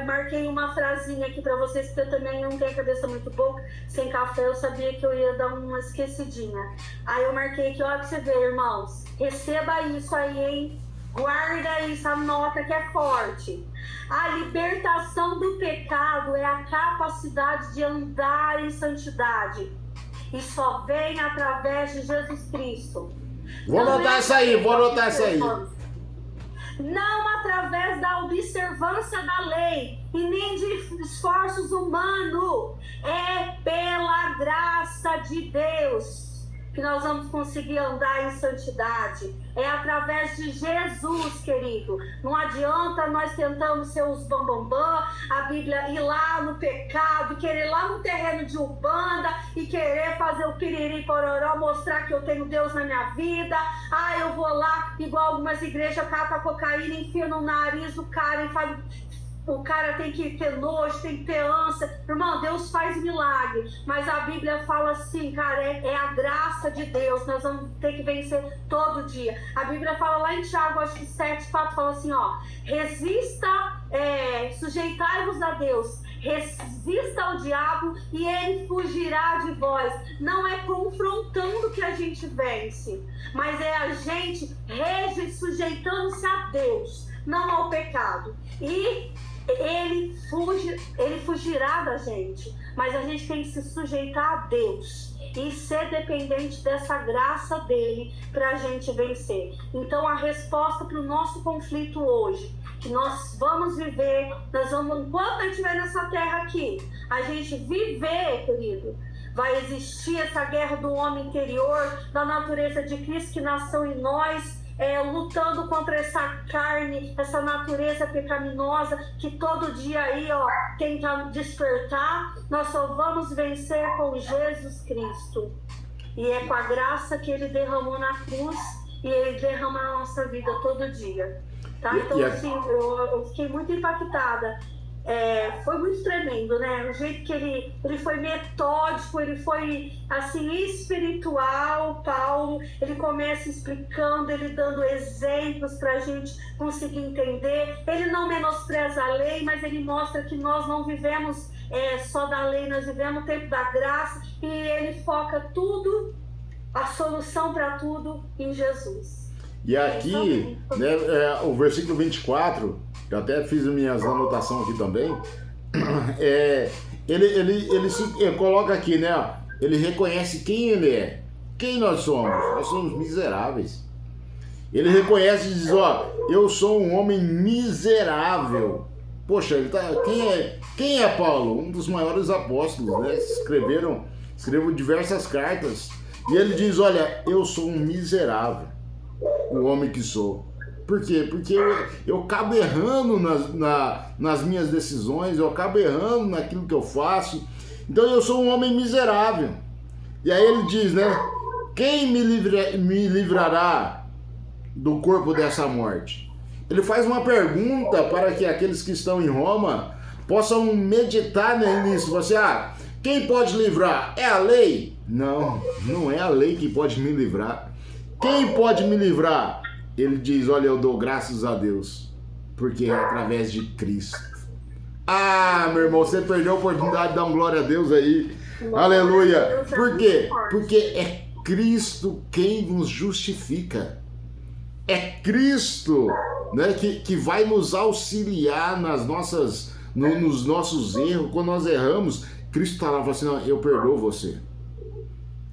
marquei uma frasinha aqui para vocês, porque eu também não tenho a cabeça muito boa, sem café eu sabia que eu ia dar uma esquecidinha. Aí eu marquei aqui, olha pra você ver, irmãos, receba isso aí, hein? Guarda isso, anota que é forte. A libertação do pecado é a capacidade de andar em santidade. E só vem através de Jesus Cristo. Vou anotar isso aí, vou anotar isso aí. Não através da observância da lei e nem de esforços humanos. É pela graça de Deus que nós vamos conseguir andar em santidade. É através de Jesus, querido. Não adianta nós tentamos ser os bambambam, a Bíblia ir lá no pecado, querer ir lá no terreno de Umbanda e querer fazer o piriri pororó, mostrar que eu tenho Deus na minha vida. Ah, eu vou lá, igual algumas igrejas, cata cocaína, enfia no nariz do cara e faz... O cara tem que ter nojo, tem que ter ânsia. Irmão, Deus faz milagre. Mas a Bíblia fala assim, cara, é a graça de Deus. Nós vamos ter que vencer todo dia. A Bíblia fala lá em Tiago, acho que 7:4, fala assim, ó. Resista, sujeitai-vos a Deus. Resista ao diabo e ele fugirá de vós. Não é confrontando que a gente vence, mas é a gente sujeitando-se a Deus, não ao pecado. E ele fugirá da gente, mas a gente tem que se sujeitar a Deus e ser dependente dessa graça dele para a gente vencer. Então a resposta para o nosso conflito hoje, que nós vamos viver, enquanto a gente estiver nessa terra aqui, a gente viver, querido, vai existir essa guerra do homem interior, da natureza de Cristo que nasceu em nós, lutando contra essa carne, essa natureza pecaminosa que todo dia aí, ó, tenta despertar. Nós só vamos vencer com Jesus Cristo. E é com a graça que ele derramou na cruz e ele derrama na nossa vida todo dia. Tá? Então, assim, eu fiquei muito impactada. Foi muito tremendo, né? O jeito que ele foi metódico, ele foi, assim, espiritual, Paulo. Ele começa explicando, ele dando exemplos para a gente conseguir entender. Ele não menospreza a lei, mas ele mostra que nós não vivemos só da lei, nós vivemos o tempo da graça. E ele foca tudo, a solução para tudo, em Jesus. E aqui, né, o versículo 24, eu até fiz minhas anotações aqui também, ele se coloca aqui, né, ó, ele reconhece quem ele é, quem nós somos miseráveis. Ele reconhece e diz, ó, eu sou um homem miserável. Poxa, quem é Paulo? Um dos maiores apóstolos, né, escreveu diversas cartas, e ele diz, olha, eu sou um miserável, o homem que sou. Por quê? Porque eu acabo errando nas minhas decisões, eu acabo errando naquilo que eu faço. Então eu sou um homem miserável. E aí ele diz, né? Quem me livrará do corpo dessa morte? Ele faz uma pergunta para que aqueles que estão em Roma possam meditar nisso. Você, quem pode livrar? É a lei? Não, não é a lei que pode me livrar. Quem pode me livrar? Ele diz, olha, eu dou graças a Deus, porque é através de Cristo. Meu irmão, você perdeu a oportunidade de dar um glória a Deus aí. Aleluia. Por quê? Porque é Cristo quem nos justifica. É Cristo, né, que vai nos auxiliar nos nossos erros. Quando nós erramos, Cristo está lá e fala assim, não, eu perdoo você.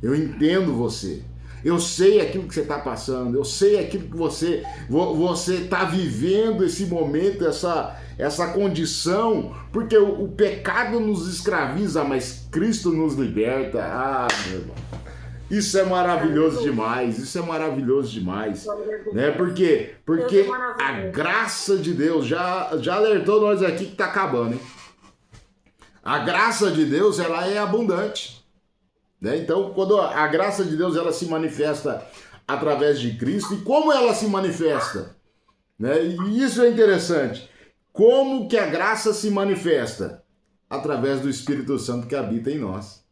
Eu entendo você. Eu sei aquilo que você está passando, eu sei aquilo que você está vivendo, esse momento, essa condição, porque o pecado nos escraviza, mas Cristo nos liberta. Meu irmão, isso é maravilhoso demais, né? Porque a graça de Deus já alertou nós aqui que está acabando, hein? A graça de Deus, ela é abundante. Né? Então, quando a graça de Deus ela se manifesta através de Cristo, e como ela se manifesta? Né? E isso é interessante. Como que a graça se manifesta? Através do Espírito Santo que habita em nós.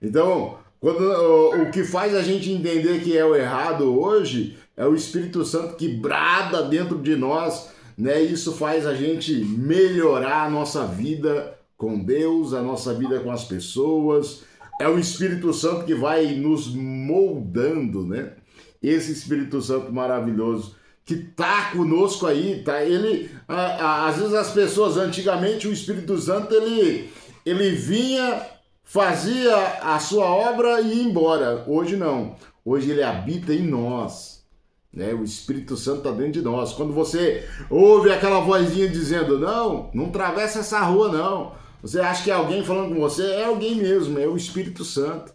Então, o que faz a gente entender que é o errado hoje é o Espírito Santo que brada dentro de nós, né? Isso faz a gente melhorar a nossa vida com Deus, a nossa vida com as pessoas. É o Espírito Santo que vai nos moldando, né? Esse Espírito Santo maravilhoso que tá conosco aí, tá? Ele, às vezes as pessoas, antigamente o Espírito Santo, ele vinha, fazia a sua obra e ia embora. Hoje não. Hoje ele habita em nós. Né? O Espírito Santo está dentro de nós. Quando você ouve aquela vozinha dizendo, não atravessa essa rua não. Você acha que é alguém falando com você? É alguém mesmo, é o Espírito Santo.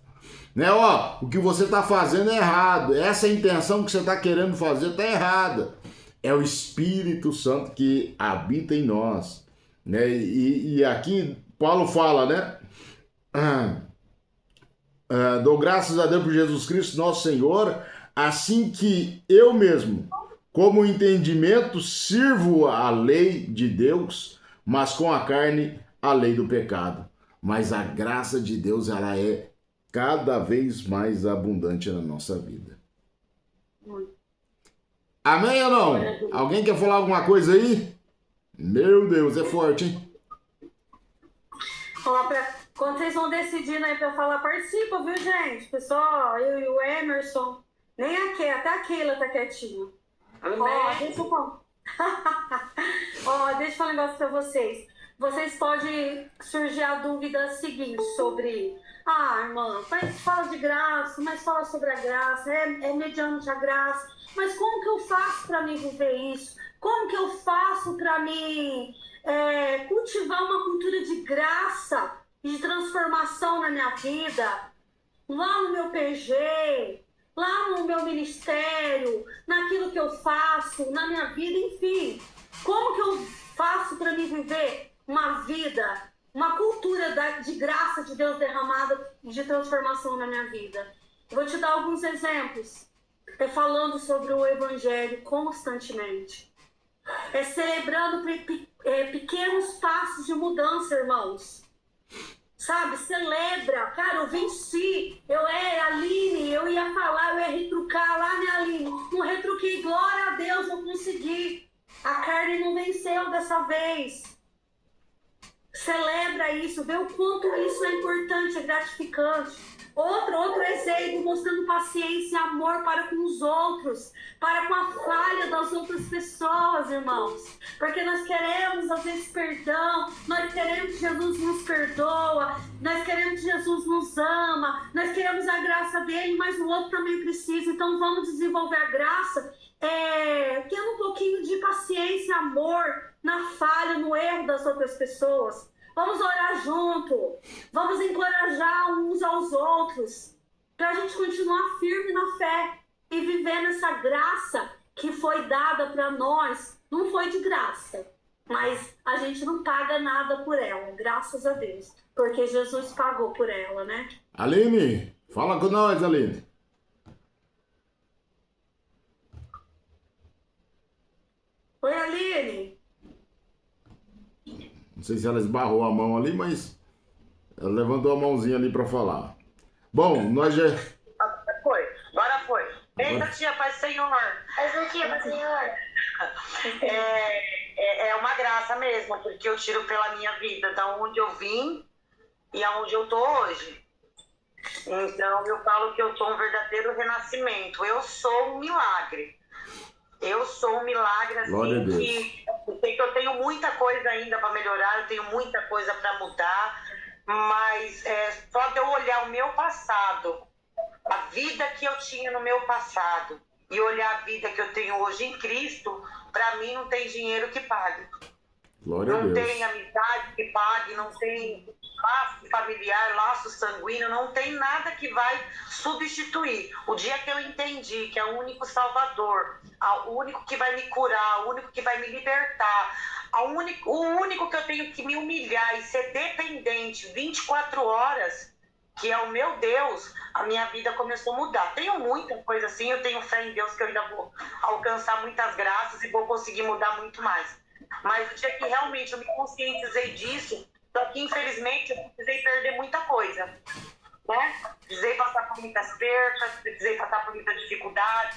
Né? Ó, o que você está fazendo é errado. Essa intenção que você está querendo fazer está errada. É o Espírito Santo que habita em nós. Né? E aqui Paulo fala, né? Dou graças a Deus por Jesus Cristo, nosso Senhor, assim que eu mesmo, como entendimento, sirvo a lei de Deus, mas com a carne, a lei do pecado. Mas a graça de Deus, ela é cada vez mais abundante na nossa vida. Amém ou não? Alguém quer falar alguma coisa aí? Meu Deus, é forte, hein? Quando vocês vão decidindo aí pra falar, participa, viu, gente? Pessoal, eu e o Emerson, nem até a Keila tá quietinha. Ó, deixa eu falar um negócio pra vocês. Vocês podem surgir a dúvida seguinte sobre... irmã, mas fala de graça, mas fala sobre a graça, é mediante a graça. Mas como que eu faço para me viver isso? Como que eu faço para me cultivar uma cultura de graça e de transformação na minha vida? Lá no meu PG, lá no meu ministério, naquilo que eu faço, na minha vida, enfim. Como que eu faço para me viver uma vida, uma cultura de graça de Deus derramada de transformação na minha vida? Eu vou te dar alguns exemplos. Falando sobre o Evangelho constantemente. Celebrando pequenos passos de mudança, irmãos. Sabe, celebra. Cara, eu venci. Aline, eu ia falar, eu ia retrucar lá, né, Aline? Não retruquei, glória a Deus, eu consegui. A carne não venceu dessa vez. Celebra isso, vê o quanto isso é importante, é gratificante. Outro exemplo, mostrando paciência e amor para com os outros, para com a falha das outras pessoas, irmãos. Porque nós queremos, às vezes, perdão, nós queremos que Jesus nos perdoa, nós queremos que Jesus nos ama, nós queremos a graça dele, mas o outro também precisa. Então vamos desenvolver a graça, tendo um pouquinho de paciência e amor na falha, no erro das outras pessoas. Vamos orar junto, vamos encorajar uns aos outros, para a gente continuar firme na fé e viver nessa graça que foi dada para nós. Não foi de graça, mas a gente não paga nada por ela, graças a Deus, porque Jesus pagou por ela, né? Aline, fala com nós, Aline. Oi, Aline. Não sei se ela esbarrou a mão ali, mas ela levantou a mãozinha ali para falar. Bom, nós já... Agora foi. Eita, tia, Pai Senhor. Essa tia, Pai Senhor. É uma graça mesmo, porque eu tiro pela minha vida da onde eu vim e aonde eu tô hoje. Então, eu falo que eu sou um verdadeiro renascimento. Eu sou um milagre. Eu sou um milagre, assim, que eu sei que eu tenho muita coisa ainda para melhorar, eu tenho muita coisa para mudar, mas só de eu olhar o meu passado, a vida que eu tinha no meu passado, e olhar a vida que eu tenho hoje em Cristo, para mim não tem dinheiro que pague. Glória a Deus. Não tem amizade que pague, não tem laço familiar, laço sanguíneo, não tem nada que vai substituir. O dia que eu entendi que é o único Salvador, o único que vai me curar, o único que vai me libertar, o único que eu tenho que me humilhar e ser dependente 24 horas, que é o meu Deus, a minha vida começou a mudar. Tenho muita coisa assim, eu tenho fé em Deus que eu ainda vou alcançar muitas graças e vou conseguir mudar muito mais. Mas o dia que realmente eu me conscientizei disso, só que infelizmente eu precisei perder muita coisa, né? Precisei passar por muitas percas, precisei passar por muita dificuldade.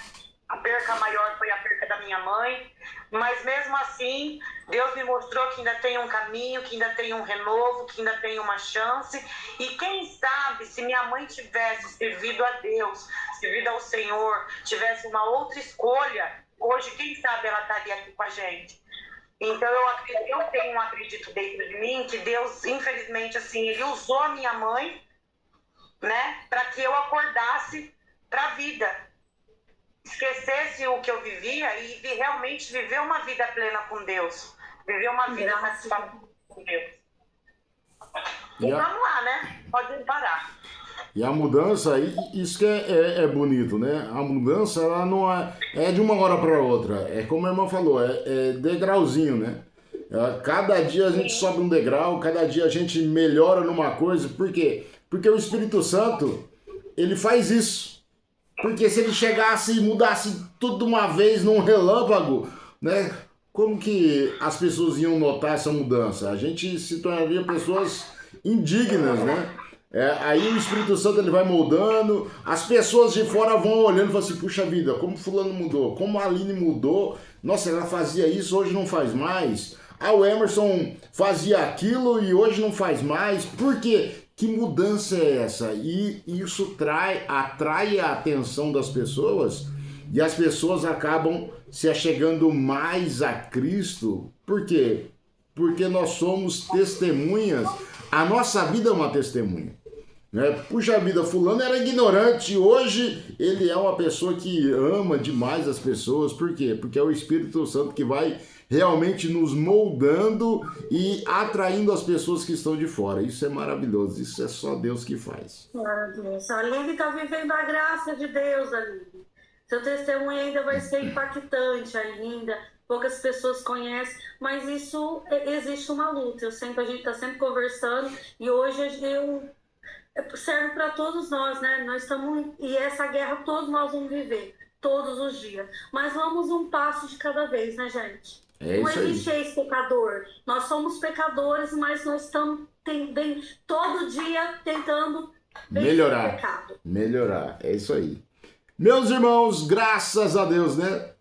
A perca maior foi a perca da minha mãe, mas mesmo assim, Deus me mostrou que ainda tem um caminho, que ainda tem um renovo, que ainda tem uma chance. E quem sabe, se minha mãe tivesse servido a Deus, servido ao Senhor, tivesse uma outra escolha, hoje, quem sabe ela estaria aqui com a gente. Então eu tenho um acredito dentro de mim que Deus, infelizmente, assim, ele usou a minha mãe né? Para que eu acordasse para a vida, esquecesse o que eu vivia e realmente viver uma vida plena com Deus, viver uma vida satisfatória com Deus. E vamos lá, né? Pode parar. E a mudança, isso que é bonito, né? A mudança, ela não é de uma hora para outra. É como a irmã falou, é degrauzinho, né? Cada dia a gente sobe um degrau, cada dia a gente melhora numa coisa. Por quê? Porque o Espírito Santo, ele faz isso. Porque se ele chegasse e mudasse tudo de uma vez num relâmpago, né? Como que as pessoas iam notar essa mudança? A gente se tornaria pessoas indignas, né? Aí o Espírito Santo ele vai moldando, as pessoas de fora vão olhando e falam assim, puxa vida, como fulano mudou, como a Aline mudou, nossa, ela fazia isso, hoje não faz mais. O Emerson fazia aquilo e hoje não faz mais. Por quê? Que mudança é essa? E isso atrai a atenção das pessoas e as pessoas acabam se achegando mais a Cristo. Por quê? Porque nós somos testemunhas. A nossa vida é uma testemunha. Né? Puxa vida, fulano era ignorante e hoje ele é uma pessoa que ama demais as pessoas. Por quê? Porque é o Espírito Santo que vai realmente nos moldando e atraindo as pessoas que estão de fora. Isso é maravilhoso, isso é só Deus que faz. Deus. A Aline está vivendo a graça de Deus, Aline. Seu testemunho ainda vai ser impactante ainda. Poucas pessoas conhecem, mas isso existe uma luta. A gente está sempre conversando e hoje serve para todos nós, né? Nós estamos e essa guerra todos nós vamos viver todos os dias. Mas vamos um passo de cada vez, né, gente? Não existe ex-pecador. Nós somos pecadores, mas nós estamos todo dia tentando melhorar. O pecado. Melhorar, é isso aí. Meus irmãos, graças a Deus, né?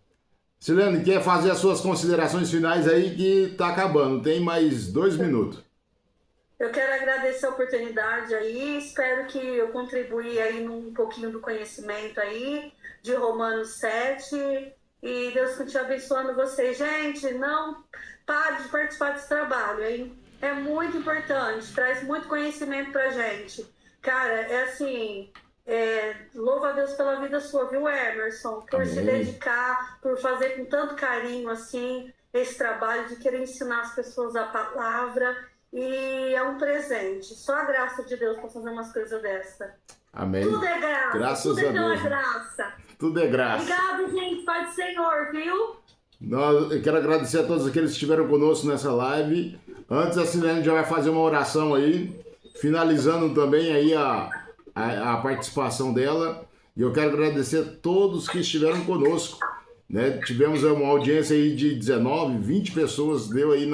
Silene, quer fazer as suas considerações finais aí que tá acabando, tem mais 2 minutos. Eu quero agradecer a oportunidade aí, espero que eu contribuí aí num pouquinho do conhecimento aí de Romanos 7 e Deus continue abençoando vocês. Gente, não pare de participar desse trabalho, hein? É muito importante, traz muito conhecimento pra gente. Cara, é assim... louva a Deus pela vida sua, viu, Emerson? Por se dedicar, por fazer com tanto carinho assim esse trabalho de querer ensinar as pessoas a palavra. E é um presente. Só a graça de Deus para fazer umas coisas dessa. Amém. Tudo é graça. Graças tudo é a Deus. Graça. Tudo é graça. Obrigada, gente. Pai do Senhor, viu? Eu quero agradecer a todos aqueles que estiveram conosco nessa live. Antes, a Silene já vai fazer uma oração aí, finalizando também aí a participação dela. E eu quero agradecer a todos que estiveram conosco. Né? Tivemos uma audiência aí de 19, 20 pessoas, deu aí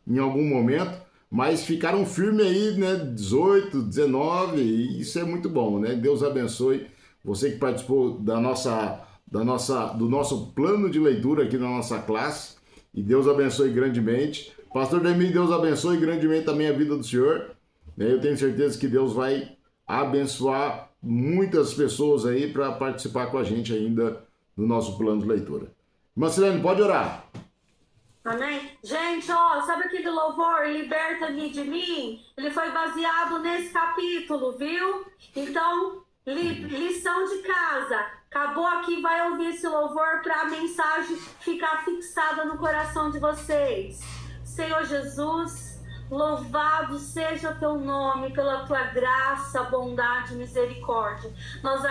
em algum momento. Mas ficaram firmes aí, né? 18, 19, e isso é muito bom, né? Deus abençoe você que participou do nosso plano de leitura aqui na nossa classe. E Deus abençoe grandemente. Pastor Demi, Deus abençoe grandemente também a vida do senhor. Eu tenho certeza que Deus vai abençoar muitas pessoas aí para participar com a gente ainda no nosso plano de leitura. Marcelene, pode orar. Amém? Gente, ó, sabe aquele louvor, Liberta-me de mim? Ele foi baseado nesse capítulo, viu? Então, lição de casa. Acabou aqui, vai ouvir esse louvor para a mensagem ficar fixada no coração de vocês. Senhor Jesus, louvado seja teu nome pela tua graça, bondade e misericórdia. Nós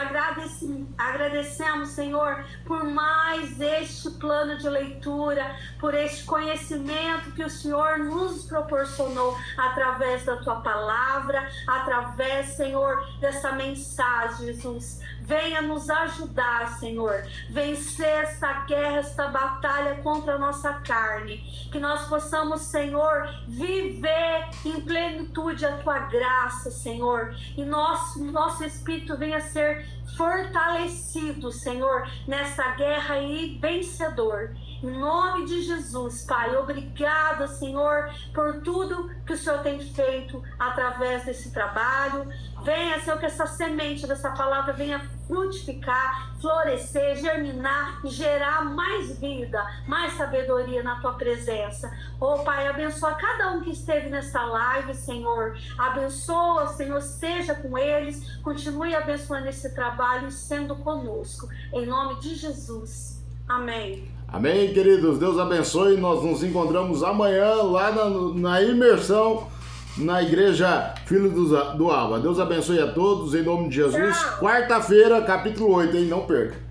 agradecemos, Senhor, por mais este plano de leitura, por este conhecimento que o Senhor nos proporcionou através da tua palavra, através, Senhor, dessa mensagem, Jesus. Venha nos ajudar, Senhor, vencer essa guerra, esta batalha contra a nossa carne. Que nós possamos, Senhor, viver em plenitude a tua graça, Senhor. E nosso espírito venha ser fortalecido, Senhor, nessa guerra aí, vencedor. Em nome de Jesus, Pai, obrigada, Senhor, por tudo que o Senhor tem feito através desse trabalho. Venha, Senhor, que essa semente dessa palavra venha frutificar, florescer, germinar e gerar mais vida, mais sabedoria na tua presença. Oh, Pai, abençoa cada um que esteve nessa live, Senhor. Abençoa, Senhor, seja com eles. Continue abençoando esse trabalho e sendo conosco. Em nome de Jesus. Amém. Amém, queridos. Deus abençoe. Nós nos encontramos amanhã lá na imersão na Igreja Filho do Alba. Deus abençoe a todos, em nome de Jesus. Quarta-feira, capítulo 8, hein? Não perca.